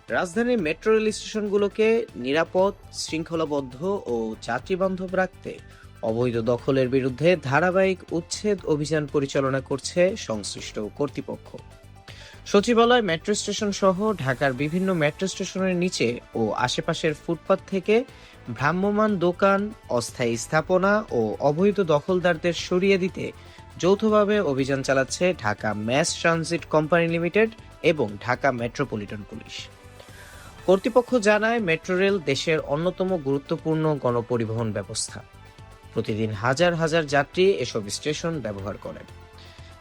রাজধানীর metro rail স্টেশনগুলোকে নিরাপদ, শৃঙ্খলাবদ্ধ ও যাত্রীবান্ধব রাখতে অবৈধ দখলের বিরুদ্ধে ধারাবাহিক উচ্ছেদ অভিযান পরিচালনা করছে সংশ্লিষ্ট কর্তৃপক্ষ। সচিবালয় মেট্রো স্টেশন সহ ঢাকার বিভিন্ন মেট্রো স্টেশনের নিচে ও আশেপাশের ফুটপাত থেকে ভ্রাম্যমাণ দোকান, অস্থায়ী স্থাপনা ও অবৈধ দখলদারদের সরিয়ে দিতে যৌথভাবে অভিযান চালাচ্ছে Dhaka mass transit company limited এবং ঢাকা মেট্রোপলিটন পুলিশ। কর্তৃপক্ষ জানায়, মেট্রো রেল দেশের অন্যতম গুরুত্বপূর্ণ গণপরিবহন ব্যবস্থা। প্রতিদিন হাজার হাজার যাত্রী এসব স্টেশন ব্যবহার করেন।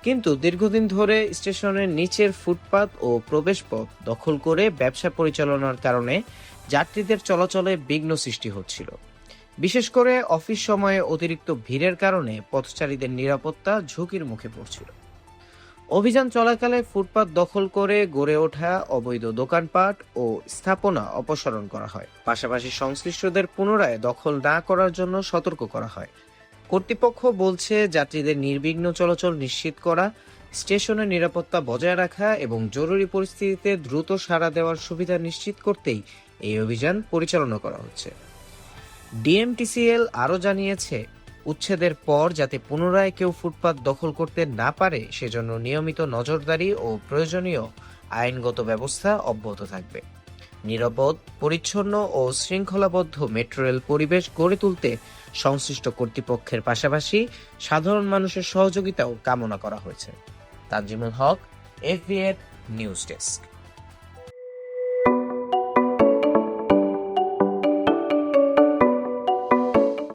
কিন্তু দীর্ঘদিন ধরে স্টেশনের নিচের ফুটপাত ও প্রবেশপথ দখল করে ব্যবসা পরিচালনার কারণে যাত্রীদের চলাচলে বিঘ্ন সৃষ্টি হচ্ছিল। বিশেষ করে অফিস সময়ে অতিরিক্ত ভিড়ের কারণে পথচারীদের নিরাপত্তা ঝুঁকির মুখে পড়ছিল। অভিযান চলাকালে ফুটপাত দখল করে গড়ে ওঠা অবৈধ দোকানপাট ও স্থাপনা অপসারণ করা হয়। পাশাপাশি সংশ্লিষ্টদের পুনরায় দখল না করার জন্য সতর্ক করা হয়। কর্তৃপক্ষ বলছে, যাত্রীদের নির্বিঘ্ন চলাচল নিশ্চিত করা, স্টেশনের নিরাপত্তা বজায় রাখা এবং জরুরি পরিস্থিতিতে দ্রুত সাড়া দেওয়ার সুবিধা নিশ্চিত করতেই এই অভিযান পরিচালনা করা হচ্ছে। ডিএমটিসিএল আরও জানিয়েছে, উচ্ছেদের পর যাতে পুনরায় কেউ ফুটপাত দখল করতে না পারে সেজন্য নিয়মিত নজরদারি ও প্রয়োজনীয় আইনগত ব্যবস্থা অব্যাহত থাকবে। নিরাপদ, পরিচ্ছন্ন ও শৃঙ্খলাবদ্ধ মেট্রো রেল পরিবেশ গড়ে তুলতে সংশ্লিষ্ট কর্তৃপক্ষের পাশাপাশি সাধারণ মানুষের সহযোগিতাও কামনা করা হয়েছে। তানজিমুল হক, FBN নিউজ ডেস্ক।